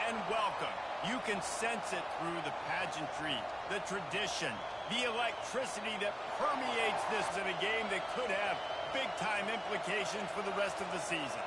and welcome. You can sense it through the pageantry, the tradition, the electricity that permeates this in a game that could have big-time implications for the rest of the season.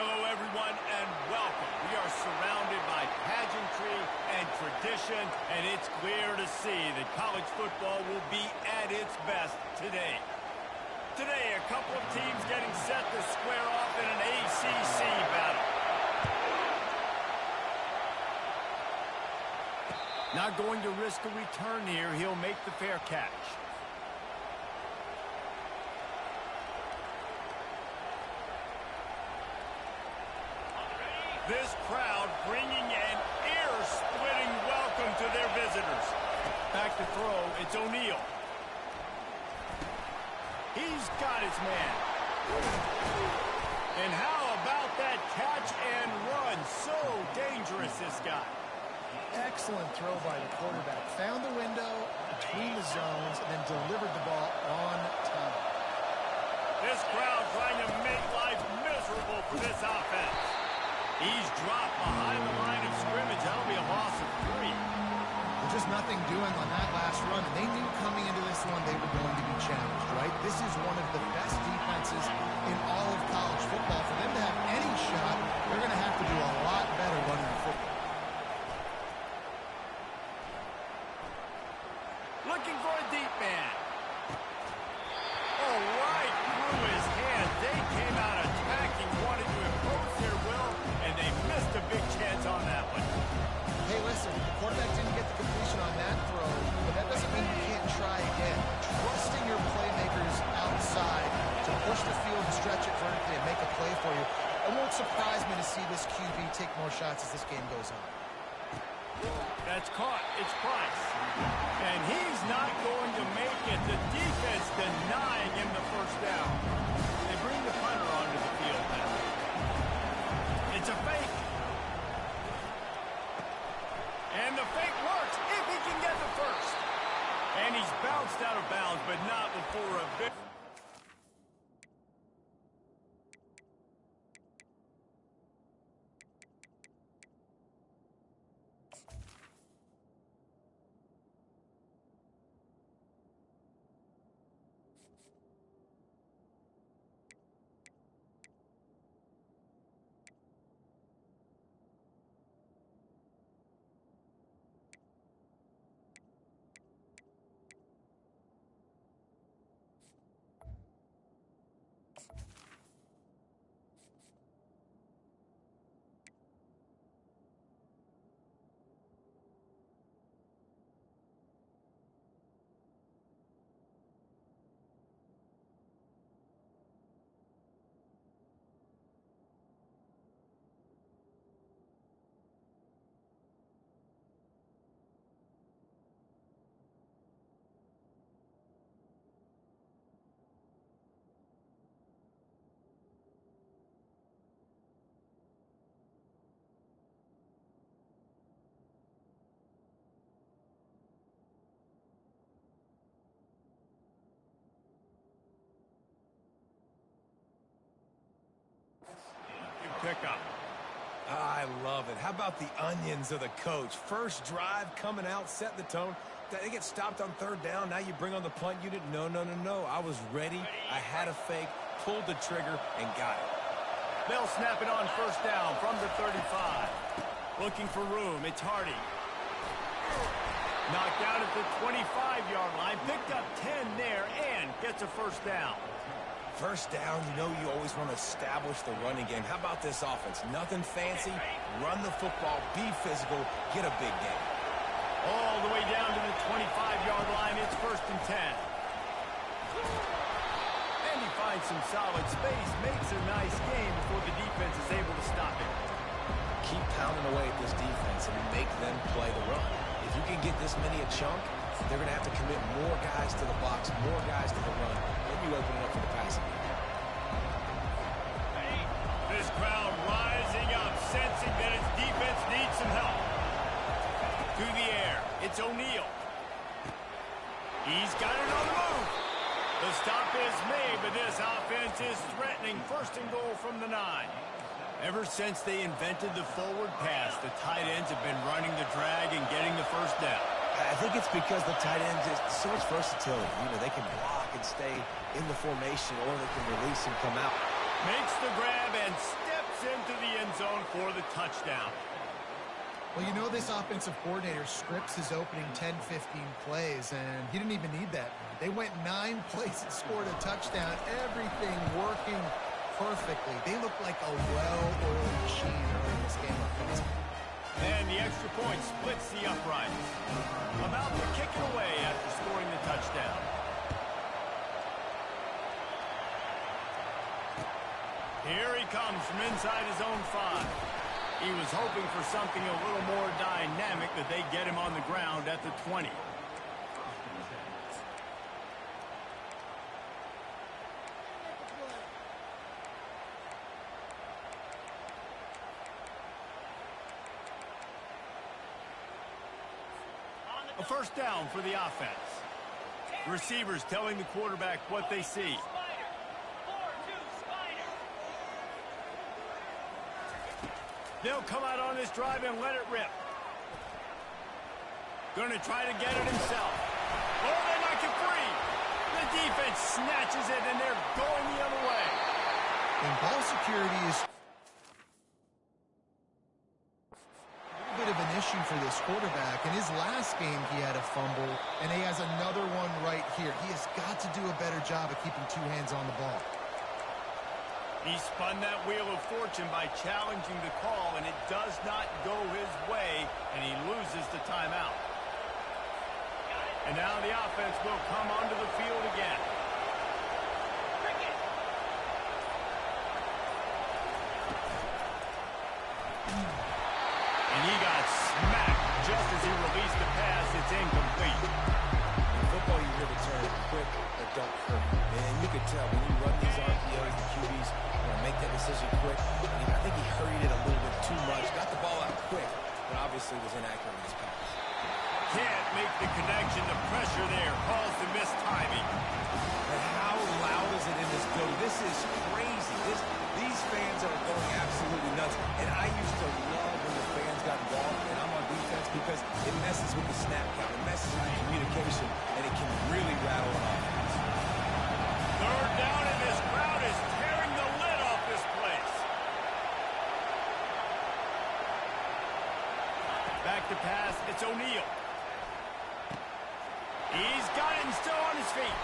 Hello, everyone, and welcome. We are surrounded by pageantry and tradition, and it's clear to see that college football will be at its best today. Today, a couple of teams getting set to square off in an ACC battle. Not going to risk a return here. He'll make the fair catch. This crowd bringing an ear-splitting welcome to their visitors. Back to throw, it's O'Neal. He's got his man. And how about that catch and run? So dangerous, this guy. Excellent throw by the quarterback. Found the window between the zones and then delivered the ball on time. This crowd trying to make life miserable for this offense. He's dropped behind the line of scrimmage. That'll be a loss of 3. There's just nothing doing on that last run. And they knew coming into this one they were going to be challenged, right? This is one of the best defenses in all of college football. For them to have any shot, they're going to have to do a lot better running the football. Looking for a deep man. Oh, right through his hand. They came out attacking, wanted to impose their will, and they missed a big chance on that one. Hey, listen, the quarterback didn't get the completion on that throw, but that doesn't mean you can't try again. Trusting your playmakers outside to push the field and stretch it vertically and make a play for you. It won't surprise me to see this QB take more shots as this game goes on. That's caught. It's Price. And he's not going to make it. The defense denying him the first down. They bring the punter onto the field now. It's a fake. And the fake works if he can get the first. And he's bounced out of bounds, but not before a bit. Pickup. I love it. How about the onions of the coach? First drive coming out, set the tone. They get stopped on third down. Now you bring on the punt unit. No. I was ready. I had a fake, pulled the trigger, and got it. They'll snap it on first down from the 35. Looking for room. It's Hardy. Knocked out at the 25-yard line. Picked up 10 there and gets a first down. First down, you always want to establish the running game. How about this offense? Nothing fancy. Run the football, be physical, get a big game. All the way down to the 25-yard line. It's first and 10. And he finds some solid space. Makes a nice game before the defense is able to stop it. Keep pounding away at this defense and make them play the run. If you can get this many a chunk, they're going to have to commit more guys to the box, more guys to the run. Then you open it up for the passing game. This crowd rising up, sensing that its defense needs some help. To the air, it's O'Neal. He's got it on the move. The stop is made, but this offense is threatening. First and goal from the 9. Ever since they invented the forward pass, the tight ends have been running the drag and getting the first down. I think it's because the tight ends is so much versatility. They can block and stay in the formation, or they can release and come out. Makes the grab and steps into the end zone for the touchdown. Well, you know this offensive coordinator scripts his opening 10, 15 plays, and he didn't even need that. They went 9 plays and scored a touchdown. Everything working perfectly. They look like a well-oiled machine early in this game offensively. And the extra point splits the uprights. About to kick it away after scoring the touchdown. Here he comes from inside his own 5. He was hoping for something a little more dynamic, that they get him on the ground at the 20. A first down for the offense. Receivers telling the quarterback what they see. They'll come out on this drive and let it rip. Going to try to get it himself. Oh, they knock it free. The defense snatches it, and they're going the other way. And ball security is a bit of an issue for this quarterback. In his last game, he had a fumble, and he has another one right here. He has got to do a better job of keeping 2 hands on the ball. He spun that wheel of fortune by challenging the call, and it does not go his way, and he loses the timeout. And now the offense will come onto the field again. And he got smacked just as he released the pass. It's incomplete. In football, you really turn quick but don't hurt. And you can tell when you run these RPOs, the QBs make that decision quick. I think he hurried it a little bit too much. Got the ball out quick, but obviously was inaccurate in his pass. Can't make the connection. The pressure there caused the missed timing. But how loud is it in this building? This is crazy. These fans are going absolutely nuts. And I used to love when the fans got involved, and I'm on defense, because it messes with the snap count. It messes with the communication, and it can really rattle an offense. Third down, and this crowd is tearing the lid off this place. Back to pass. It's O'Neal. He's got it and still on his feet.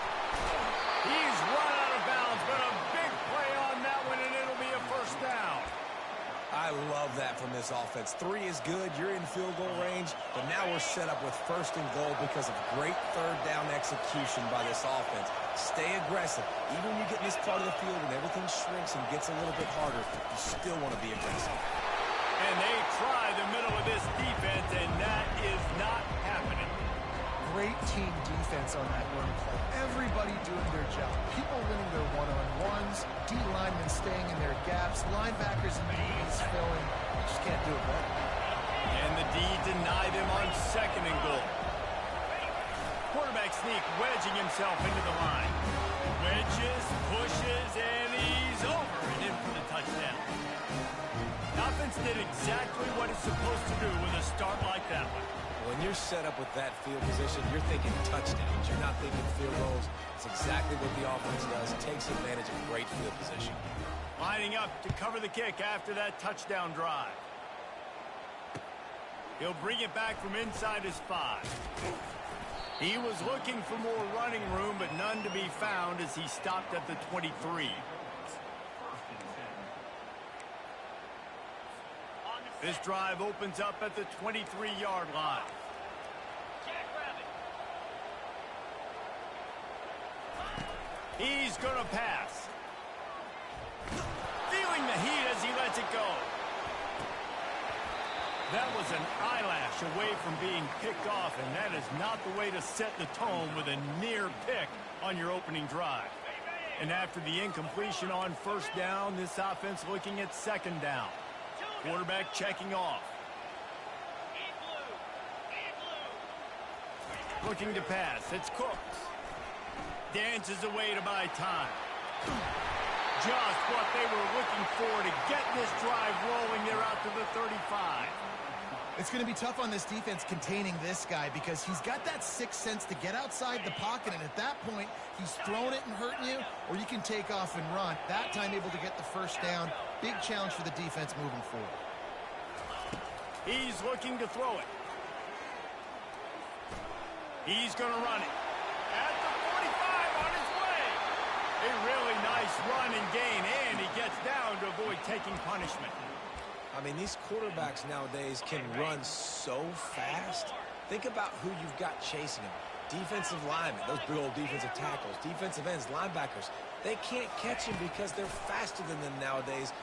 He's run out of bounds, but a big play on that one, and it'll be a first down. I love that from this offense. 3 is good. You're in field goal range, but now we're set up with first and goal because of great third down execution by this offense. Stay aggressive. Even when you get in this part of the field and everything shrinks and gets a little bit harder, you still want to be aggressive. And they try the middle of this defense, and that is not happening. Great team defense on that run play. Everybody doing their job. People winning their one-on-ones. D linemen staying in their gaps. Linebackers and DBs filling. Just can't do it better. And the D denied him on second and goal. Quarterback sneak wedging himself into the line. Wedges, pushes, and he's over and in for the touchdown. The offense did exactly what it's supposed to do with a start like that one. When you're set up with that field position, you're thinking touchdowns. You're not thinking field goals. It's exactly what the offense does. Takes advantage of great field position. Lining up to cover the kick after that touchdown drive. He'll bring it back from inside his 5. He was looking for more running room, but none to be found as he stopped at the 23. This drive opens up at the 23-yard line. He's going to pass. Feeling the heat as he lets it go. That was an eyelash away from being picked off, and that is not the way to set the tone with a near pick on your opening drive. And after the incompletion on first down, this offense looking at second down. Quarterback checking off. Looking to pass. It's Cooks. Dances away to buy time. Just what they were looking for to get this drive rolling. They're out to the 35. It's going to be tough on this defense containing this guy because he's got that sixth sense to get outside the pocket, and at that point, He's thrown it and hurting you, or you can take off and run. That time able to get the first down. Big challenge for the defense moving forward. He's looking to throw it. He's going to run it. At the 45 on his way. A really nice run and gain, and he gets down to avoid taking punishment. I mean, these quarterbacks nowadays can run so fast. Think about who you've got chasing them. Defensive linemen, those big old defensive tackles, defensive ends, linebackers. They can't catch him because they're faster than them nowadays.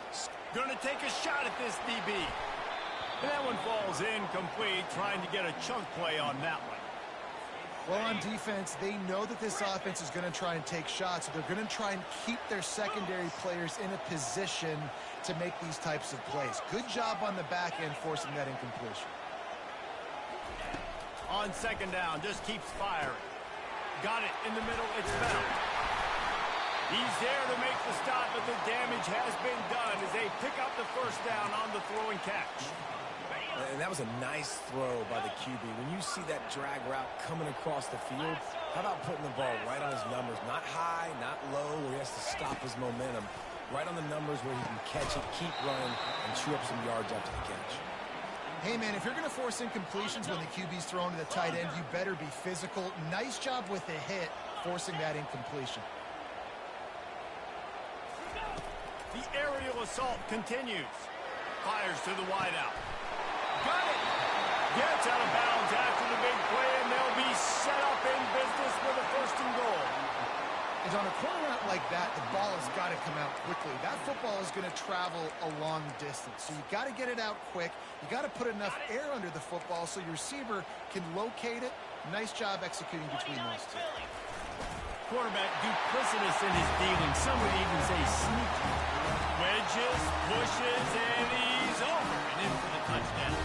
Going to take a shot at this DB. And that one falls incomplete, trying to get a chunk play on that one. Well, on defense, they know that this offense is going to try and take shots. So they're going to try and keep their secondary players in a position to make these types of plays. Good job on the back end forcing that incompletion. On second down, just keeps firing. Got it in the middle, it's found. He's there to make the stop, but the damage has been done as they pick up the first down on the throw and catch. And that was a nice throw by the QB. When you see that drag route coming across the field, how about putting the ball right on his numbers? Not high, not low, where he has to stop his momentum. Right on the numbers where he can catch it, keep running, and chew up some yards after the catch. Hey, man, if you're going to force incompletions when the QB's thrown to the tight end, you better be physical. Nice job with the hit, forcing that incompletion. The aerial assault continues. Fires to the wideout. Got it! Gets out of bounds after the big play, and they'll be set up in business with a first and goal. And on a corner route like that, the ball has got to come out quickly. That football is going to travel a long distance. So you got to get it out quick. You got to put enough air under the football so your receiver can locate it. Nice job executing between those two. Quarterback duplicitous in his dealing. Some would even say sneaky. Wedges, pushes, and he's over and in for the touchdown.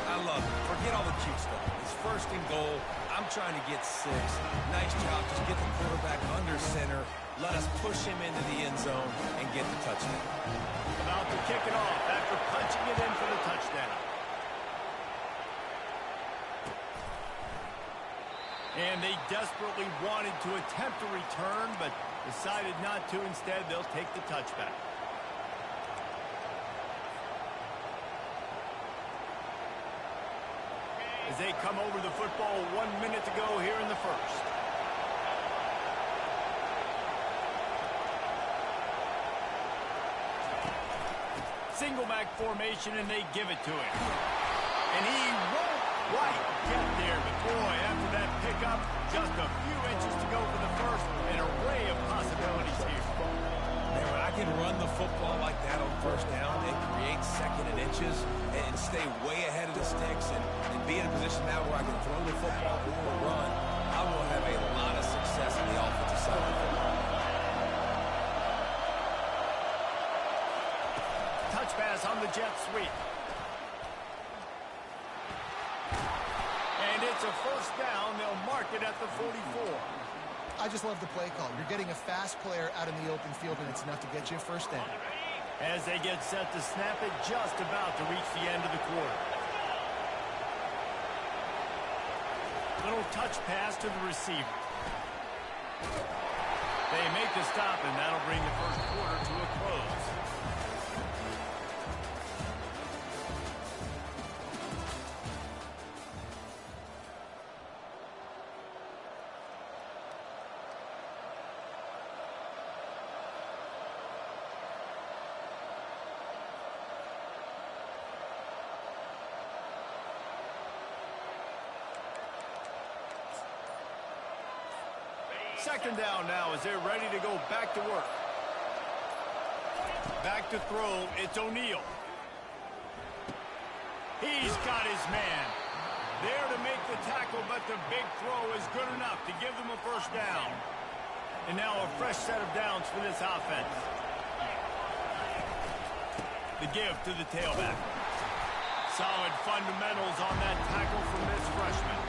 I love it. Forget all the cute stuff. It's first and goal. I'm trying to get 6. Nice job. Just get the quarterback under center. Let us push him into the end zone and get the touchdown. About to kick it off after punching it in for the touchdown. And they desperately wanted to attempt a return, but decided not to. Instead, they'll take the touchback. As they come over the football, 1 minute to go here in the first. Single back formation, and they give it to him. And he won't quite get there, but boy, after that pickup, just a few inches to go for the first. An array of possibilities here. Man, when I can run the football like that on first down and create second and inches and stay way ahead of the sticks and be in a position now where I can throw the football or run, I will have a lot of success on the offensive side of the football. Touch pass on the jet sweep. And it's a first down. They'll mark it at the 44. I just love the play call. You're getting a fast player out in the open field, and it's enough to get you a first down. As they get set to snap it, just about to reach the end of the quarter. Little touch pass to the receiver. They make the stop, and that'll bring the first quarter to a close. Second down now as they're ready to go back to work. Back to throw, it's O'Neal. He's got his man. There to make the tackle, but the big throw is good enough to give them a first down. And now a fresh set of downs for this offense. The give to the tailback. Solid fundamentals on that tackle from this freshman.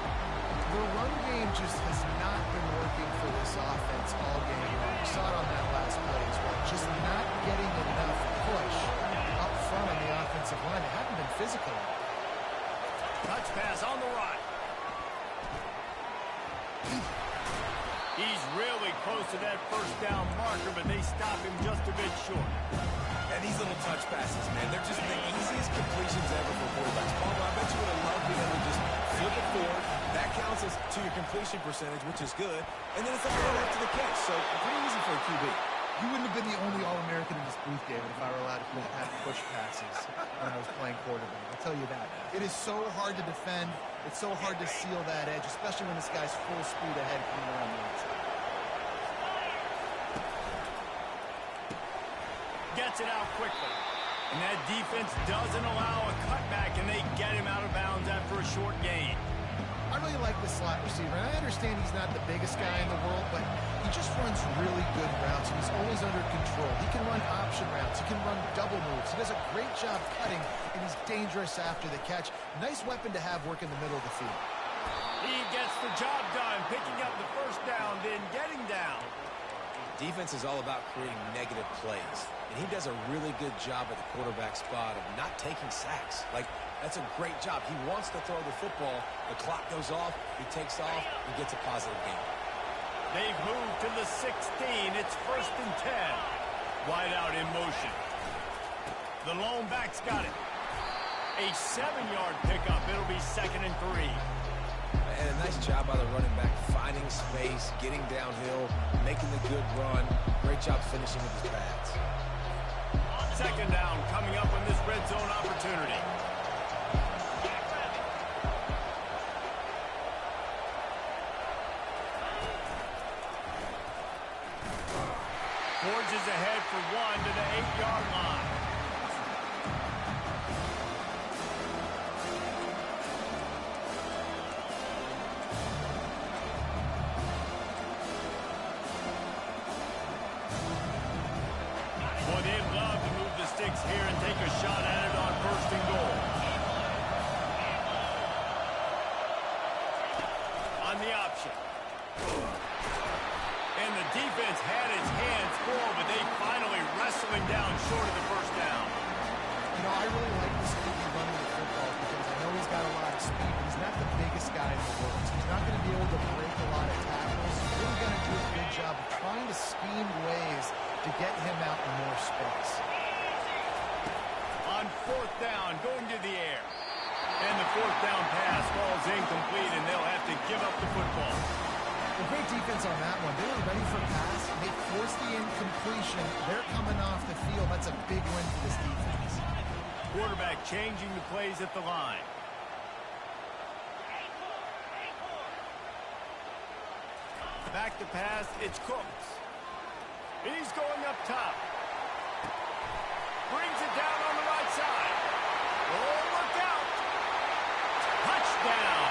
The run game just has not been working for this offense all game long. We saw it on that last play as well. Just not getting enough push up front on the offensive line. They haven't been physical. Touch pass on the right. He's really close to that first down marker, but they stop him just a bit short. And these little touch passes, man, they're just the easiest completions ever for quarterbacks. Palmer, I bet you would have loved being able to just flip it forward. That counts as to your completion percentage, which is good. And then it's a run after the catch, so pretty easy for a QB. You wouldn't have been the only All-American in this booth, David, if I were allowed to have push passes when I was playing quarterback. I'll tell you that. It is so hard to defend. It's so hard to seal that edge, especially when this guy's full speed ahead coming around the outside. Gets it out quickly. And that defense doesn't allow a cutback, and they get him out of bounds after a short gain. I really like the slot receiver, and I understand he's not the biggest guy in the world, but he just runs really good routes, and he's always under control. He can run option routes. He can run double moves. He does a great job cutting, and he's dangerous after the catch. Nice weapon to have work in the middle of the field. He gets the job done, picking up the first down, then getting down. Defense is all about creating negative plays, and he does a really good job at the quarterback spot of not taking sacks. Like, that's a great job. He wants to throw the football. The clock goes off. He takes off. He gets a positive gain. They've moved to the 16. It's 1st and 10. Wide out in motion. The lone back's got it. A 7-yard pickup. It'll be 2nd and 3. And a nice job by the running back, finding space, getting downhill, making the good run. Great job finishing with his pads. 2nd down coming up on this red zone opportunity. Forges ahead for 1 to the 8-yard line. Boy, they'd love to move the sticks here and take a shot at it on 1st and goal. On the option. And the defense had its hands full, but they finally wrestle him down short of the first down. You know, I really like this QB running the football because I know he's got a lot of speed, but he's not the biggest guy in the world. So he's not going to be able to break a lot of tackles. He's really going to do a good job of trying to scheme ways to get him out in more space. On 4th down, going to the air. And the 4th down pass falls incomplete, and they'll have to give up the football. Well, great defense on that one. They were ready for a pass. They forced the incompletion. They're coming off the field. That's a big win for this defense. Quarterback changing the plays at the line. Back to pass, it's Cooks. He's going up top. Brings it down on the right side. Oh, look out. Touchdown.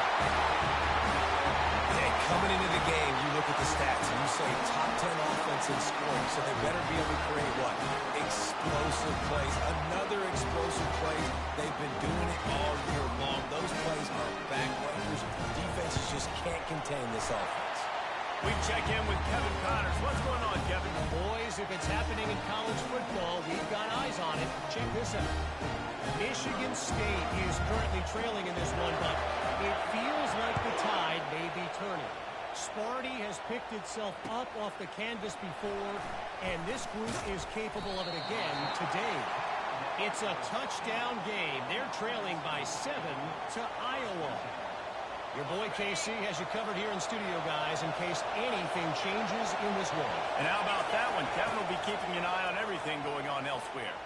Hey, coming into the game, you look at the stats and you say top 10 offense in scoring, so they better be able to create what? Explosive plays. Another explosive play. They've been doing it all year long. Those plays are backbreakers. Defenses just can't contain this offense. We check in with Kevin Connors. What's going on, Kevin? Boys, if it's happening in college football, we've got eyes on it. Check this out. Michigan State is currently trailing in this one, but it feels like the tide may be turning. Sparty has picked itself up off the canvas before, and this group is capable of it again today. It's a touchdown game. They're trailing by 7 to Iowa. Your boy KC has you covered here in studio, guys, in case anything changes in this one. And how about that one? Kevin will be keeping an eye on everything going on elsewhere.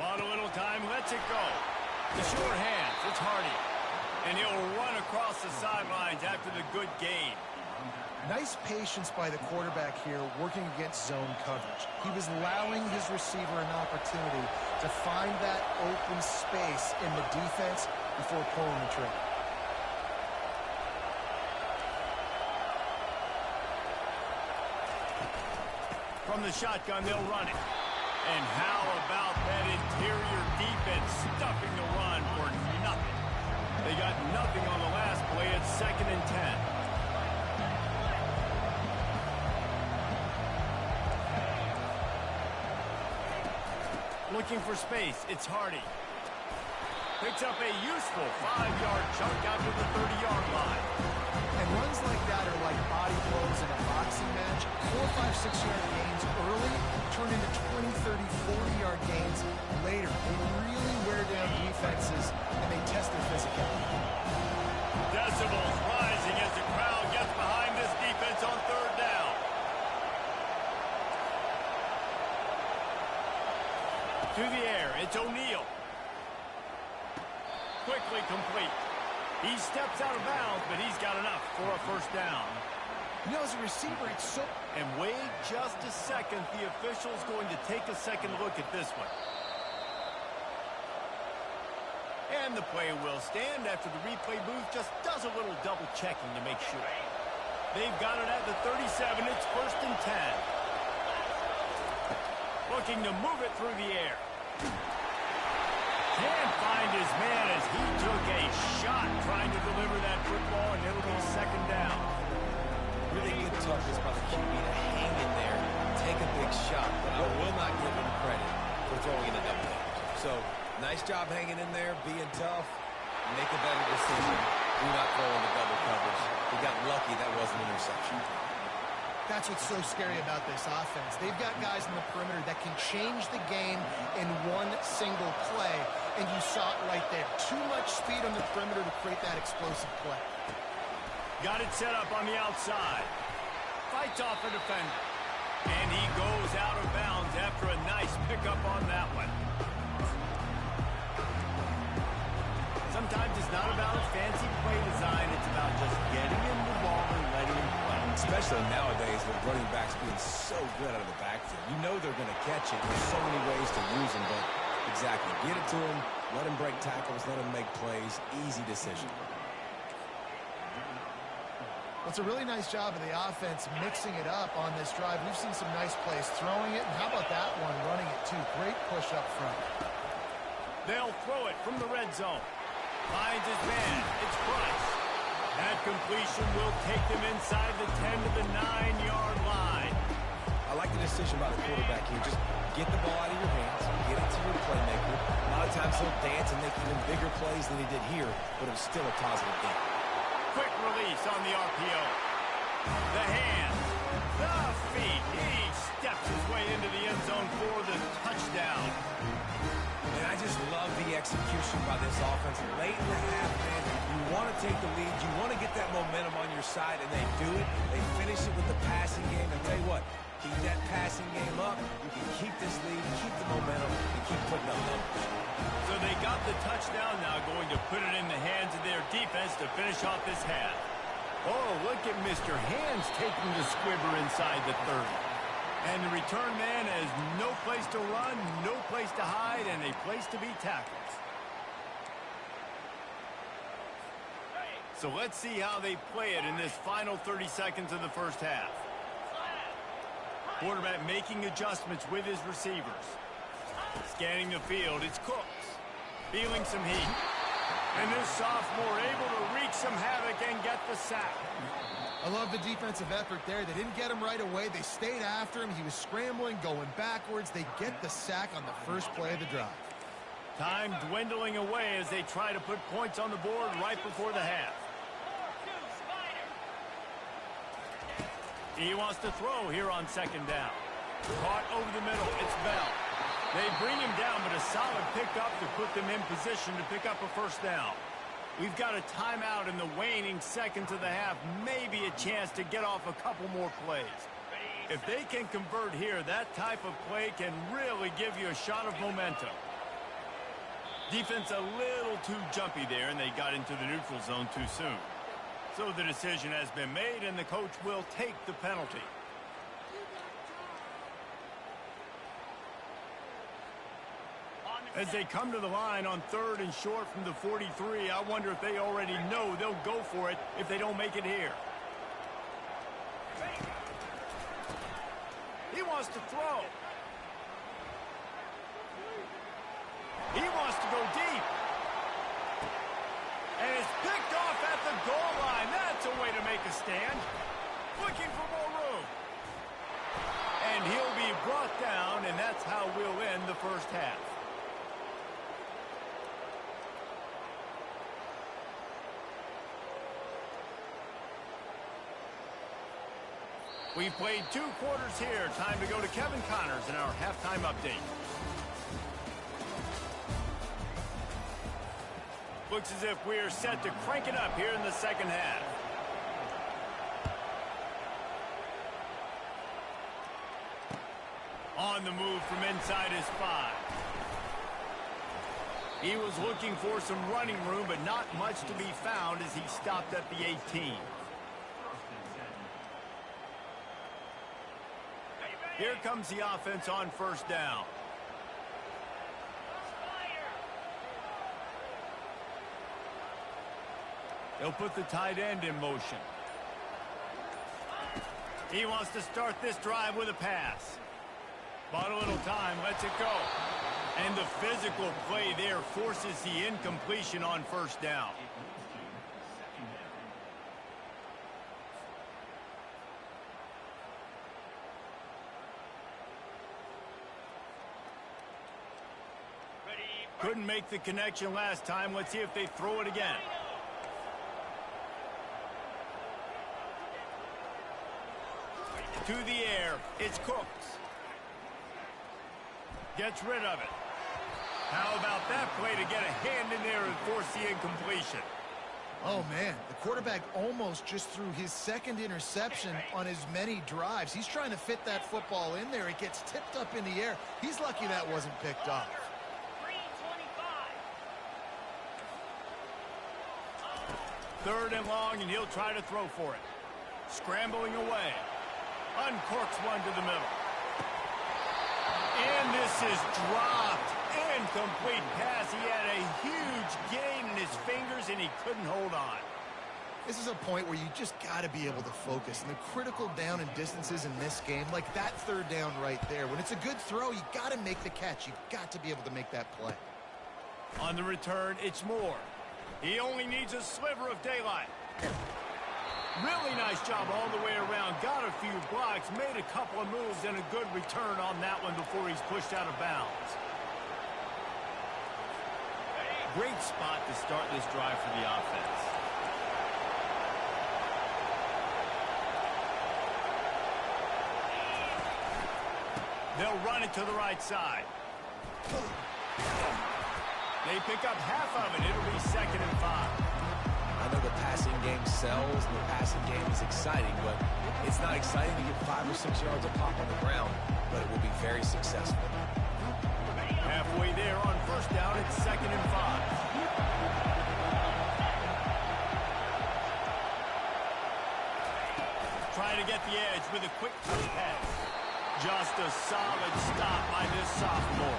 Bought a little time, lets it go. The short hands, it's Hardy. And he'll run across the sidelines after the good gain. Nice patience by the quarterback here working against zone coverage. He was allowing his receiver an opportunity to find that open space in the defense before pulling the trigger. From the shotgun, they'll run it. And how about that interior defense stuffing the run for nothing? They got nothing on the last play. It's 2nd and 10. Looking for space. It's Hardy. Picks up a useful 5-yard chunk out to the 30-yard line. And runs like that are like body blows in a boxing passing match, 4, 5, 6-yard gains early turn into 20, 30, 40-yard gains later. They really wear down defenses, and they test their physicality. Decibels rising as the crowd gets behind this defense on third down. To the air, it's O'Neal. Quickly complete. He steps out of bounds, but he's got enough for a first down. You know, as a receiver, it's so... And wait just a second. The official's going to take a second look at this one. And the play will stand after the replay booth just does a little double checking to make sure. They've got it at the 37. It's 1st and 10. Looking to move it through the air. Can't find his man as he took a shot trying to deliver that football, and it'll be 2nd down. Really good toughness by the QB to hang in there, take a big shot, but I will not give him credit for throwing in a double coverage. So, nice job hanging in there, being tough, make a better decision. Do not throw in the double coverage. He got lucky that wasn't an interception. That's what's so scary about this offense. They've got guys in the perimeter that can change the game in one single play, and you saw it right there. Too much speed on the perimeter to create that explosive play. Got it set up on the outside. Fights off a defender. And he goes out of bounds after a nice pickup on that one. Sometimes it's not about fancy play design. It's about just getting him the ball and letting him play. Especially nowadays with running backs being so good out of the backfield. You know they're going to catch it. There's so many ways to use them, but exactly. Get it to him, let him break tackles, let him make plays. Easy decision. It's a really nice job of the offense mixing it up on this drive. We've seen some nice plays throwing it, and how about that one running it too? Great push up front. They'll throw it from the red zone. Finds his man. It's Price. That completion will take them inside the 10 to the 9-yard line. I like the decision by the quarterback here. Just get the ball out of your hands, get it to your playmaker. A lot of times he'll dance and make even bigger plays than he did here, but it was still a positive game. Quick release on the RPO. The hands, the feet. He steps his way into the end zone for the touchdown. And I just love the execution by this offense. Late in the half, man, you want to take the lead. You want to get that momentum on your side, and they do it. They finish it with the passing game. And tell you what, keep that passing game up. You can keep this lead, keep the momentum, and keep putting up numbers. So they got the touchdown, now going to put it in the hands of their defense to finish off this half. Oh, look at Mr. Hands taking the squibber inside the 30. And the return man has no place to run, no place to hide, and a place to be tackled. So let's see how they play it in this final 30 seconds of the first half. Quarterback making adjustments with his receivers. Scanning the field, it's Cooks. Feeling some heat. And this sophomore able to wreak some havoc and get the sack. I love the defensive effort there. They didn't get him right away. They stayed after him. He was scrambling, going backwards. They get the sack on the first play of the drive. Time dwindling away as they try to put points on the board right before the half. He wants to throw here on 2nd down. Caught over the middle. It's Bell. They bring him down, but a solid pickup to put them in position to pick up a first down. We've got a timeout in the waning seconds of the half. Maybe a chance to get off a couple more plays. If they can convert here, that type of play can really give you a shot of momentum. Defense a little too jumpy there, and they got into the neutral zone too soon. So the decision has been made, and the coach will take the penalty. As they come to the line on 3rd and short from the 43, I wonder if they already know they'll go for it if they don't make it here. He wants to throw. He wants to go deep. And it's picked off at the goal line. That's a way to make a stand. Looking for more room. And he'll be brought down, and that's how we'll end the first half. We played 2 quarters here. Time to go to Kevin Connors in our halftime update. Looks as if we're set to crank it up here in the second half. On the move from inside his 5. He was looking for some running room, but not much to be found as he stopped at the 18. Here comes the offense on first down. They'll put the tight end in motion. He wants to start this drive with a pass. Bought a little time, lets it go. And the physical play there forces the incompletion on first down. Couldn't make the connection last time. Let's see if they throw it again. To the air, it's Cooks. Gets rid of it. How about that play to get a hand in there and force the incompletion? Oh, man, the quarterback almost just threw his second interception on as many drives. He's trying to fit that football in there. It gets tipped up in the air. He's lucky that wasn't picked up. 3rd and long, and he'll try to throw for it. Scrambling away. Uncorks one to the middle. And this is dropped. Incomplete pass. He had a huge gain in his fingers, and he couldn't hold on. This is a point where you just got to be able to focus. And the critical down and distances in this game, like that 3rd down right there, when it's a good throw, you got to make the catch. You got to be able to make that play. On the return, it's Moore. He only needs a sliver of daylight. Really nice job all the way around. Got a few blocks, made a couple of moves, and a good return on that one before he's pushed out of bounds. Great spot to start this drive for the offense. They'll run it to the right side. They pick up half of it. It'll be 2nd and 5. I know the passing game sells and the passing game is exciting, but it's not exciting to get 5 or 6 yards of pop on the ground, but it will be very successful. Halfway there on first down, it's 2nd and 5. Trying to get the edge with a quick touch pass. Just a solid stop by this sophomore.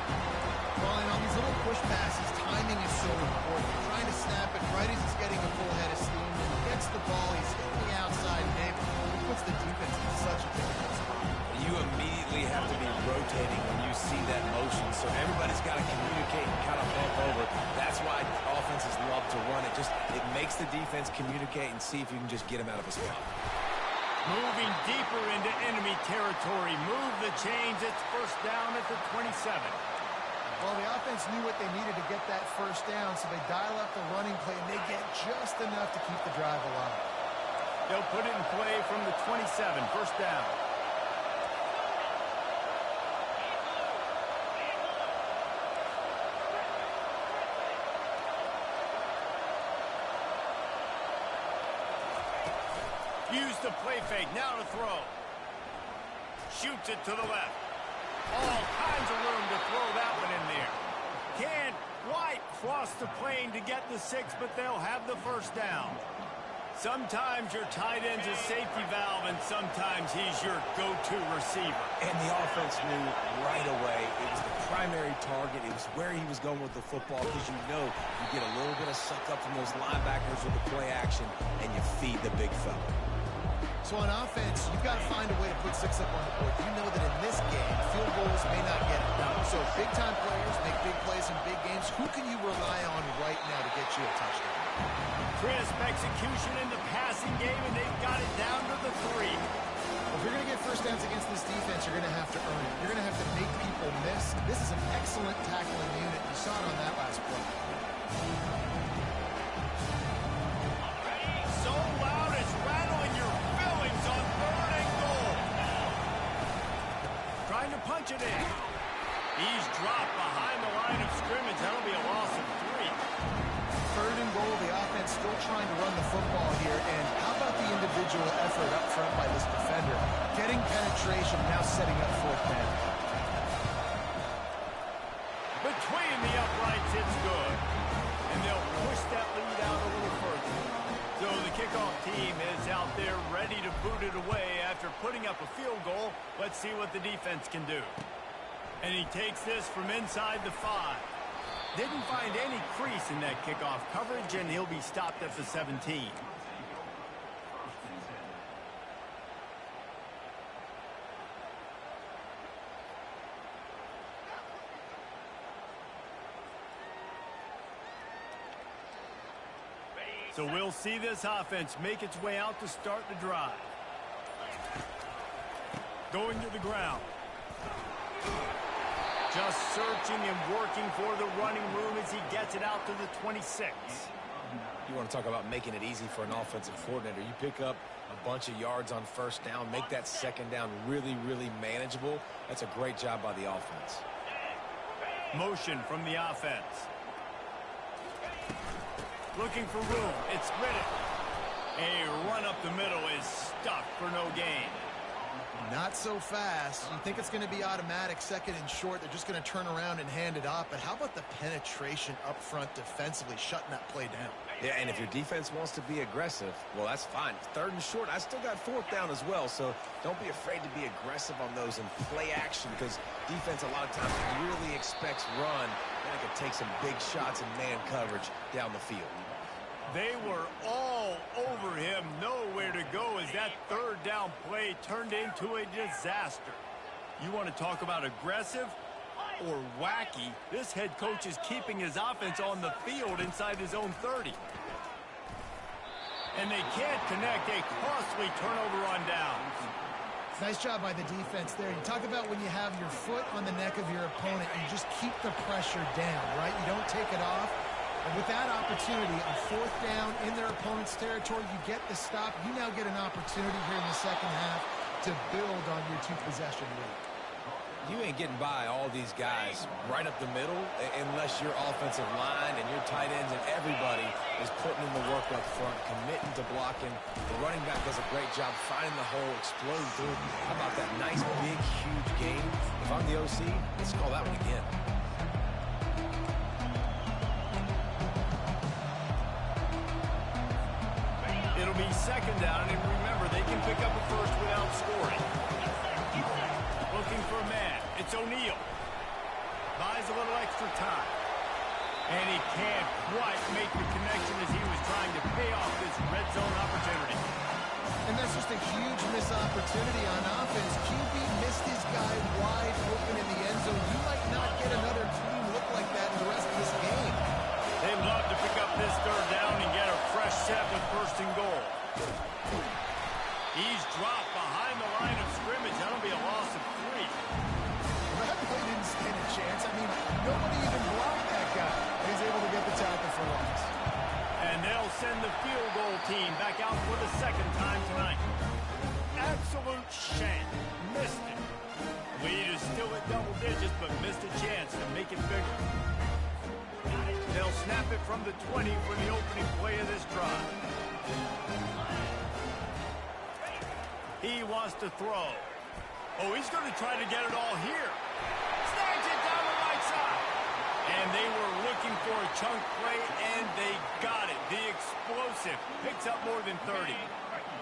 Well, and on these little push passes, timing is so important. You're trying to snap it right as he's getting a full head of steam. When he gets the ball, he's hitting the outside maybe. He puts the defense in such a difficult spot. You immediately have to be rotating when you see that motion, so everybody's got to communicate and kind of bump over. That's why offenses love to run it. It makes the defense communicate and see if you can just get him out of a spot. Moving deeper into enemy territory. Move the chains. It's first down at the 27. Well, the offense knew what they needed to get that first down, so they dial up the running play, and they get just enough to keep the drive alive. They'll put it in play from the 27, first down. Use the play fake, now to throw. Shoots it to the left. All kinds of room to throw that one in there. Can't quite cross the plane to get the 6, but they'll have the first down. Sometimes your tight end's a safety valve, and sometimes he's your go-to receiver. And the offense knew right away it was the primary target. It was where he was going with the football, because you know you get a little bit of suck up from those linebackers with the play action, and you feed the big fella. So on offense, you've got to find a way to put 6 up on the board. You know that in this game, field goals may not get it done. So big-time players make big plays in big games. Who can you rely on right now to get you a touchdown? Crisp execution in the passing game, and they've got it down to the 3. If you're going to get first downs against this defense, you're going to have to earn it. You're going to have to make people miss. This is an excellent tackling unit. You saw it on that last play. So loud it's rattling your fillings on 3rd and goal. to punch it in. He's dropped behind the line of scrimmage. That'll be a loss of 3. Third and goal, the offense still trying to run the football here. And how about the individual effort up front by this defender? Getting penetration, now setting up fourth down. Between the uprights, it's good. And they'll push that lead out a little further. So the kickoff team is out there ready to boot it away after putting up a field goal. Let's see what the defense can do. And he takes this from inside the 5. Didn't find any crease in that kickoff coverage, and he'll be stopped at the 17. So we'll see this offense make its way out to start the drive. Going to the ground. Just searching and working for the running room as he gets it out to the 26. You want to talk about making it easy for an offensive coordinator. You pick up a bunch of yards on first down, make that second down really, really manageable. That's a great job by the offense. Motion from the offense. Looking for room. It's split it. A run up the middle is stuck for no gain. Not so fast. You think it's going to be automatic, second and short. They're just going to turn around and hand it off. But how about the penetration up front defensively, shutting that play down? Yeah, and if your defense wants to be aggressive, well, that's fine. Third and short, I still got fourth down as well. So don't be afraid to be aggressive on those and play action, because defense a lot of times really expects run. And it can take some big shots in man coverage down the field. They were all over him, nowhere to go as that third down play turned into a disaster. You want to talk about aggressive or wacky? This head coach is keeping his offense on the field inside his own 30. And they can't connect. A costly turnover on downs. Nice job by the defense there. You talk about when you have your foot on the neck of your opponent, you just keep the pressure down, right? You don't take it off. And with that opportunity, a fourth down in their opponent's territory, you get the stop. You now get an opportunity here in the second half to build on your 2-possession lead. You ain't getting by all these guys right up the middle unless your offensive line and your tight ends and everybody is putting in the work up front, committing to blocking. The running back does a great job finding the hole, exploding through. How about that nice, big, huge game? If I'm the OC, let's call that one again. It'll be second down, and remember, they can pick up a first without scoring. Looking for a man. It's O'Neal. Buys a little extra time. And he can't quite make the connection as he was trying to pay off this red zone opportunity. And that's just a huge missed opportunity on offense. QB missed his guy wide open in the end zone. You might not get another clean look like that in the rest of this game. They love to pick up this third down and get a fresh set with first and goal. He's dropped behind the line of scrimmage. That'll be a loss of 3. That play didn't stand a chance. I mean, nobody even blocked that guy. He's able to get the tackle for loss. And they'll send the field goal team back out for the second time tonight. Absolute shame. Missed it. Lead is still at double digits, but missed a chance to make it bigger. They'll snap it from the 20 for the opening play of this drive. He wants to throw. Oh, he's going to try to get it all here. Snags it down the right side. And they were looking for a chunk play, and they got it. The explosive picks up more than 30.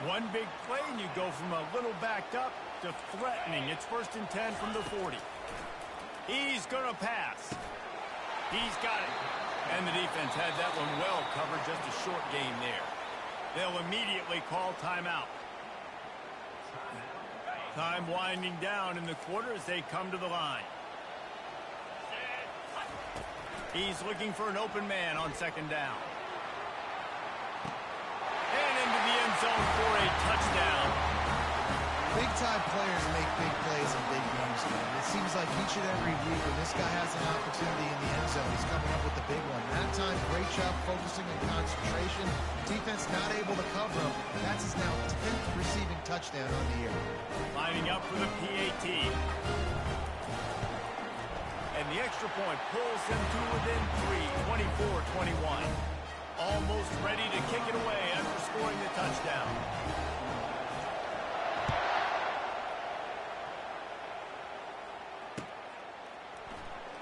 One big play, and you go from a little backed up to threatening. It's first and 10 from the 40. He's going to pass. He's got it. And the defense had that one well covered, just a short game there. They'll immediately call timeout. Time winding down in the quarter as they come to the line. He's looking for an open man on second down. And into the end zone for a touchdown. Big-time players make big plays in big games, man. It seems like each and every week when this guy has an opportunity in the end zone, he's coming up with the big one. That time, great job focusing and concentration. Defense not able to cover him. That's his now 10th receiving touchdown on the year. Lining up for the PAT. The extra point pulls them to within 3, 24-21. Almost ready to kick it away after scoring the touchdown.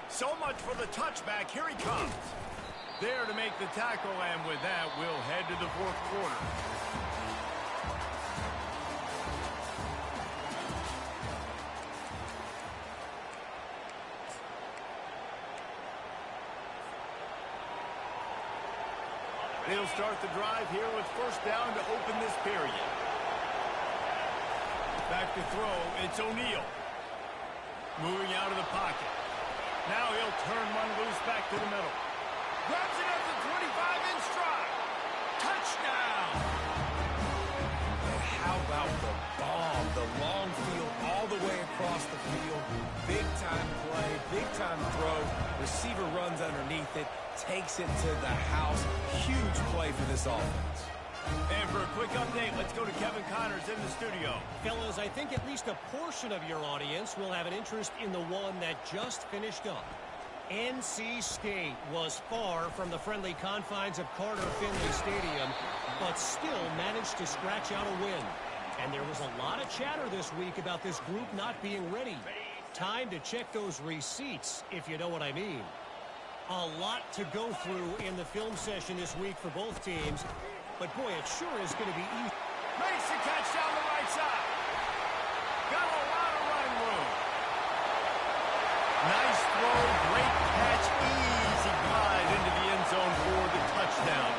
So much for the touchback. Here he comes. There to make the tackle, and with that, we'll head to the fourth quarter. They'll start the drive here with first down to open this period. Back to throw, it's O'Neal. Moving out of the pocket. Now he'll turn one loose back to the middle. Grabs it at the 25 in stride. Touchdown! And how about the bomb? The long field all the way across the field. Big time play, big time throw. Receiver runs underneath it, takes it to the house. Huge play for this offense. And for a quick update, let's go to Kevin Connors in the studio. Fellas, I think at least a portion of your audience will have an interest in the one that just finished up. NC State was far from the friendly confines of Carter Finley Stadium, but still managed to scratch out a win. And there was a lot of chatter this week about this group not being ready. Time to check those receipts, if you know what I mean. A lot to go through in the film session this week for both teams, but boy, it sure is going to be easy. Makes the catch down the right side. Got a lot of running room. Nice throw, great catch, easy glide into the end zone for the touchdown.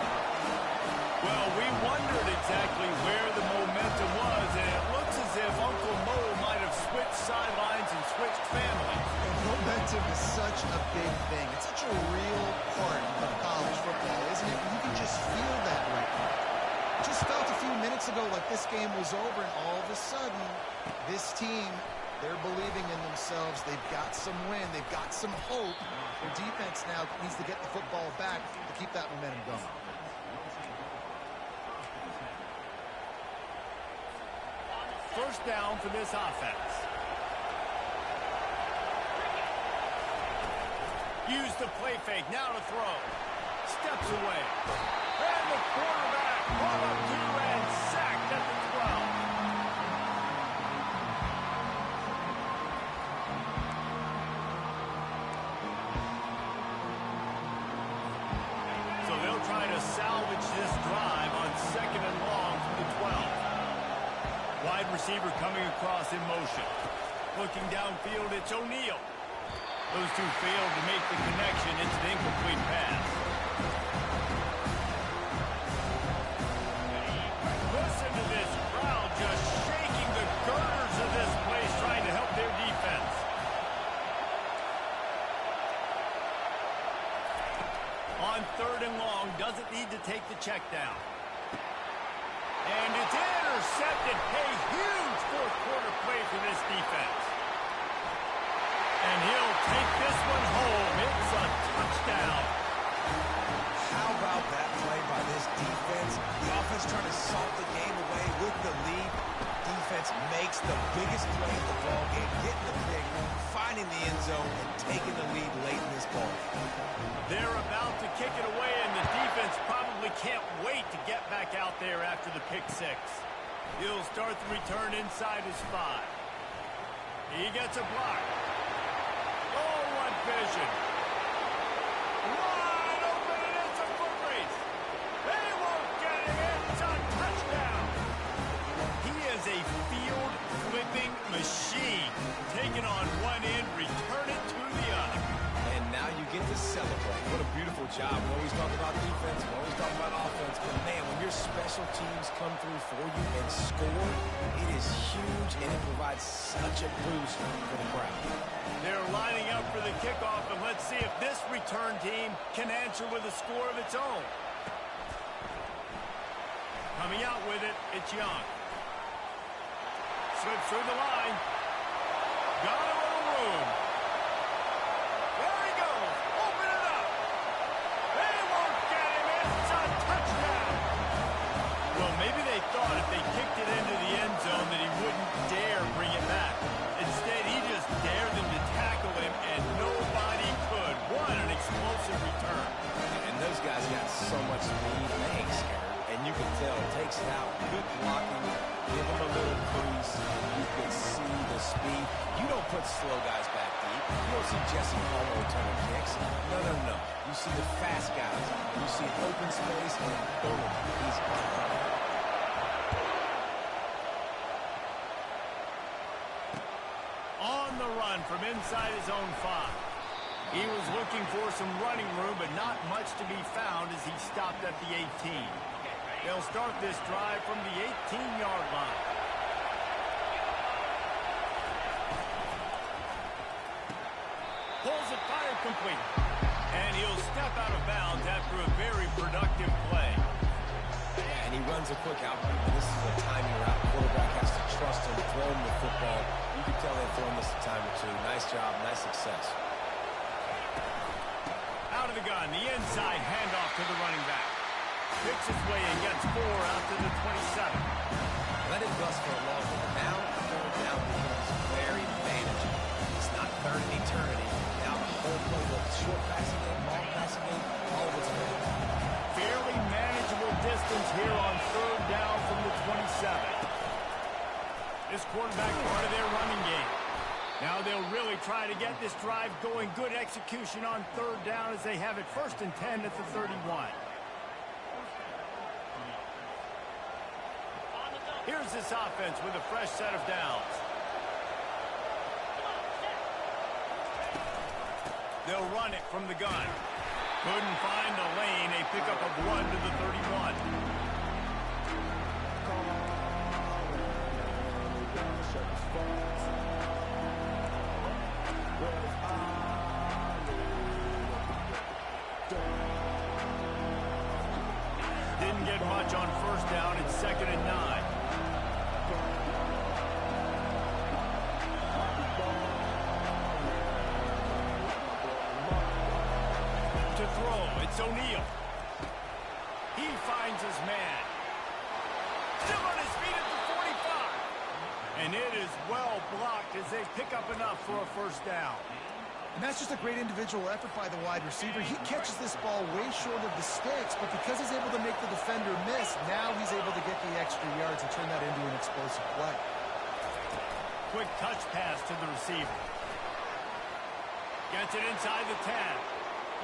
Well, we wondered exactly where the momentum was, and it looks as if Uncle Mo might have switched sidelines and switched families. And momentum is such a big thing. It's such a real part of college football, isn't it? You can just feel that right now. Just felt a few minutes ago like this game was over, and all of a sudden, this team, they're believing in themselves. They've got some wind. They've got some hope. Their defense now needs to get the football back to keep that momentum going. First down for this offense. Use the play fake, now to throw. Steps away. And the quarterback brought up to and sacked at the 12. So they'll try to salvage this drive on second and long from the 12. Wide receiver coming across in motion. Looking downfield, it's O'Neal. Those two failed to make the connection. It's an incomplete pass. Listen to this crowd just shaking the girders of this place, trying to help their defense. On third and long, doesn't need to take the check down. And it's intercepted. A huge fourth quarter play for this defense. And he'll take this one home. It's a touchdown. How about that play by this defense? The offense trying to salt the game away with the lead. Defense makes the biggest play of the ball game, getting the pick, finding the end zone, and taking the lead late in this ball. They're about to kick it away, and the defense probably can't wait to get back out there after the pick six. He'll start the return inside his 5. He gets a block. Oh, what vision. Wide open, and it's a foot race. They won't get him. It's a touchdown. He is a field-flipping machine. Taking on one end, return it to the other. And now you get to celebrate. What a beautiful job. We always talk about defense, we always talk about offense, but man, when your special teams come through for you and score, it is huge, and it provides such a boost for the crowd. They're lining up for the kickoff, and let's see if this return team can answer with a score of its own. Coming out with it, it's Young. Slips through the line. Got a little room. There he goes. Open it up. They won't get him. It's a touchdown. Well, maybe they thought if they kicked it into the end zone that he wouldn't dare bring it back. Instead, he just dared them to tackle him, and nobody don't put slow guys back deep. You don't see Jesse Palmer returning kicks. No, no, no. You see the fast guys. You see open space, and boom, he's gone. On the run from inside his own 5. He was looking for some running room, but not much to be found as he stopped at the 18. They'll start this drive from the 18-yard line. Pulls it, fired complete. And he'll step out of bounds after a very productive play. And he runs a quick out. This is a timing route. Quarterback has to trust him, throw him the football. You can tell they've thrown this a time or two. Nice job, nice success. Out of the gun, the inside handoff to the running back. Picks his way and gets 4 out to the 27. Let it bust for a long one. Now, third down becomes very manageable. It's not third in eternity. Now the whole playbook, short passing game, long passing game, all of it's ready. Fairly manageable distance here on third down from the 27. This quarterback part of their running game. Now they'll really try to get this drive going. Good execution on third down as they have it 1st and 10 at the 31. Here's this offense with a fresh set of downs. They'll run it from the gun. Couldn't find a lane. A pickup of 1 to the 31. Didn't get much on 1st down. It's 2nd and 9. To throw, it's O'Neal. He finds his man. Still on his feet at the 45. And it is well blocked as they pick up enough for a 1st down. And that's just a great individual effort by the wide receiver. He catches this ball way short of the sticks, but because he's able to make the defender miss, now he's able to get the extra yards and turn that into an explosive play. Quick touch pass to the receiver. Gets it inside the 10.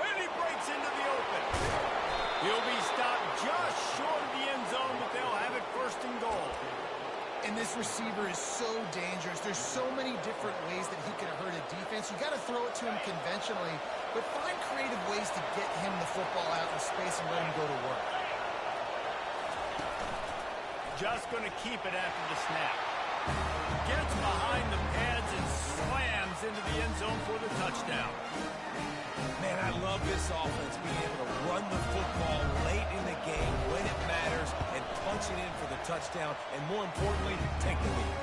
And he breaks into the open. He'll be stopped just short of the end zone, but they'll have it 1st and goal. And this receiver is so dangerous. There's so many different ways that he can hurt a defense. You got to throw it to him conventionally, but find creative ways to get him the football out in space and let him go to work. Just going to keep it after the snap. Gets behind the pads and slams into the end zone for the touchdown. Man, I love this offense, being able to run the football late in the game when it matters and punch it in for the touchdown, and more importantly, take the lead.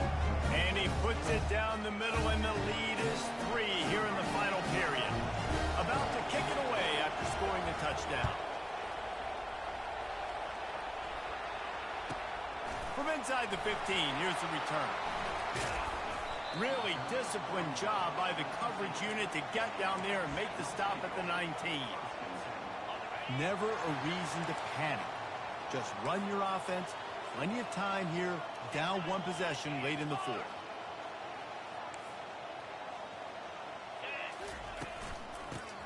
And he puts it down the middle, and the lead is 3 here in the final period. About to kick it away after scoring the touchdown. From inside the 15, here's the return. Really disciplined job by the coverage unit to get down there and make the stop at the 19. Never a reason to panic. Just run your offense. Plenty of time here. Down 1 possession late in the 4th.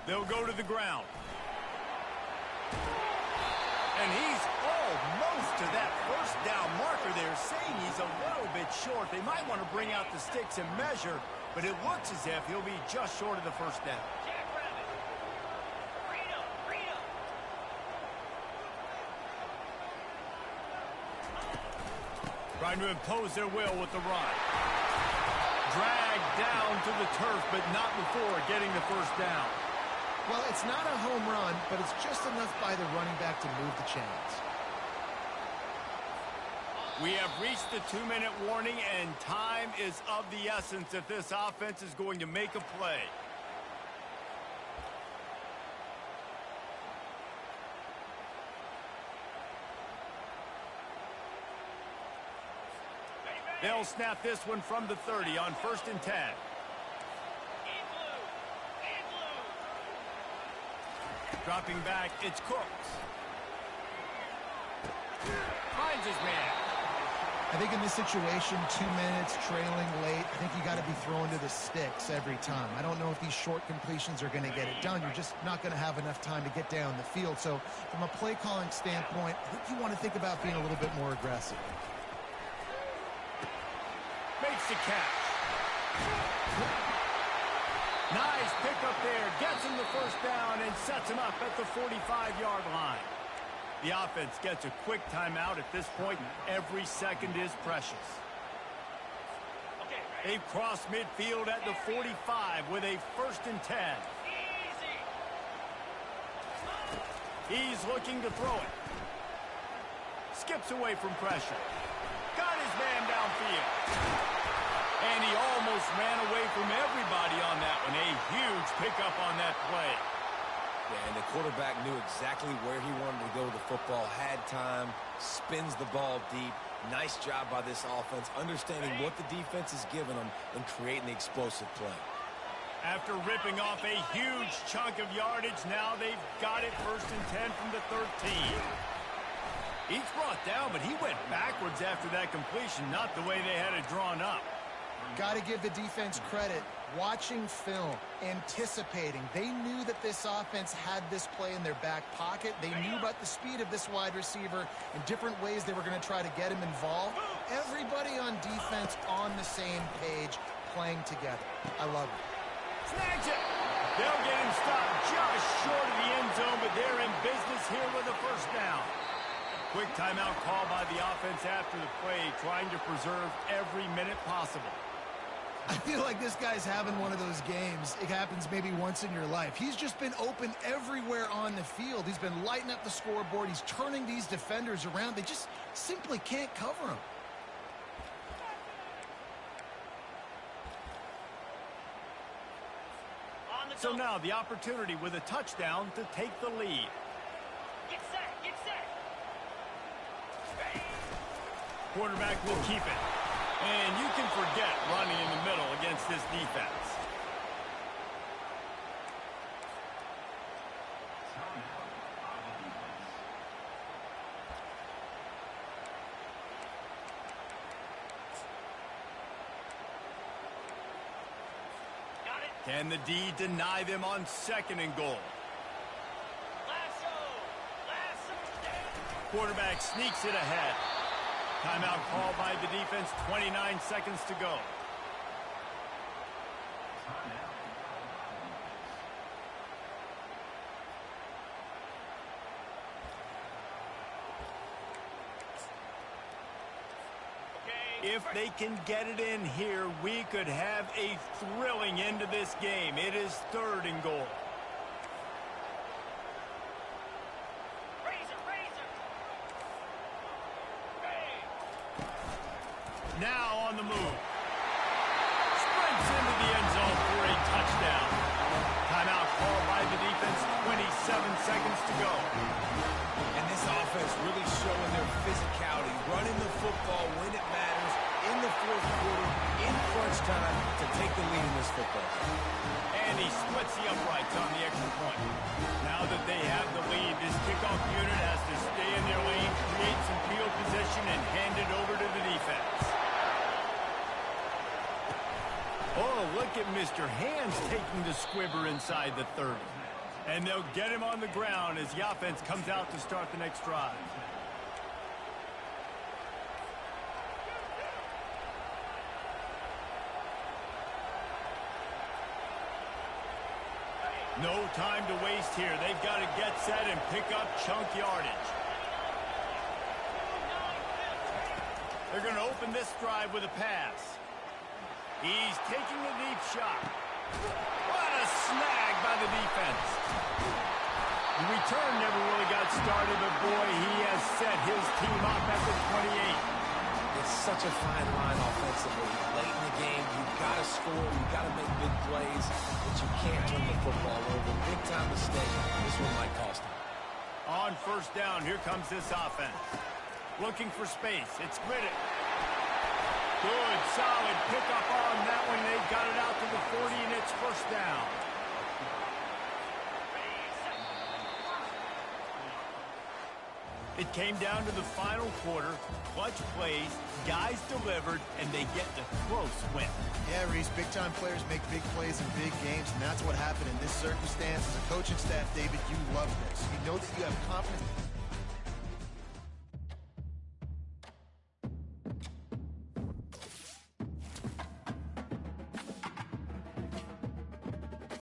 They'll go to the ground. And he's almost to that 1st down marker there, saying he's a little bit short. They might want to bring out the sticks and measure, but it looks as if he'll be just short of the 1st down. Trying to impose their will with the run. Dragged down to the turf, but not before getting the 1st down. Well, it's not a home run, but it's just enough by the running back to move the chains. We have reached the 2-minute warning, and time is of the essence if this offense is going to make a play. They'll snap this one from the 30 on 1st and 10. Dropping back, it's Cooks. Finds his man. I think in this situation, 2 minutes, trailing late, I think you got to be throwing to the sticks every time. I don't know if these short completions are going to get it done. You're just not going to have enough time to get down the field. So from a play calling standpoint, I think you want to think about being a little bit more aggressive. Makes the catch. Nice pickup there. Gets him the first down and sets him up at the 45-yard line. The offense gets a quick timeout at this point. Every second is precious. They've crossed midfield at the 45 with a 1st and 10. He's looking to throw it. Skips away from pressure. Got his man downfield. And he almost ran away from everybody on that one. A huge pickup on that play. Yeah, and the quarterback knew exactly where he wanted to go with the football, had time, spins the ball deep. Nice job by this offense, understanding what the defense is giving them and creating the explosive play. After ripping off a huge chunk of yardage, now they've got it 1st and 10 from the 13. He's brought down, but he went backwards after that completion, not the way they had it drawn up. Got to give the defense credit. Watching film, anticipating. They knew that this offense had this play in their back pocket. They knew about the speed of this wide receiver and different ways they were going to try to get him involved. Everybody on defense on the same page, playing together. I love it. Snags it. They'll get him stopped just short of the end zone, but they're in business here with a 1st down. Quick timeout call by the offense after the play, trying to preserve every minute possible. I feel like this guy's having one of those games. It happens maybe once in your life. He's just been open everywhere on the field. He's been lighting up the scoreboard. He's turning these defenders around. They just simply can't cover him. So now the opportunity with a touchdown to take the lead. Get set, get set. Quarterback will keep it. And you can forget running in the middle against this defense. Got it. Can the D deny them on 2nd and goal? Lasso. Quarterback sneaks it ahead. Timeout called by the defense, 29 seconds to go. If they can get it in here, we could have a thrilling end to this game. It is 3rd and goal. Now on the move. Sprints into the end zone for a touchdown. Timeout called by the defense, 27 seconds to go. And this offense really showing their physicality, running the football when it matters, in the 4th quarter, in crunch time, to take the lead in this football game. And he splits the uprights on the extra point. Now that they have the lead, this kickoff unit has to stay in their lane, create some field position, and hand it over to the defense. Oh, look at Mr. Hands taking the squibber inside the 30. And they'll get him on the ground as the offense comes out to start the next drive. No time to waste here. They've got to get set and pick up chunk yardage. They're going to open this drive with a pass. He's taking a deep shot. What a snag by the defense. The return never really got started, but boy, he has set his team up at the 28. It's such a fine line offensively. Late in the game, you've got to score, you've got to make big plays, but you can't turn the football over. Big time mistake. This one might cost him. On 1st down, here comes this offense. Looking for space. It's Riddick. Good, solid pickup on that one. They got it out to the 40, and it's 1st down. It came down to the final quarter. Clutch plays, guys delivered, and they get the close win. Yeah, Reese, big-time players make big plays in big games, and that's what happened in this circumstance. As a coaching staff, David, you love this. You know that you have confidence.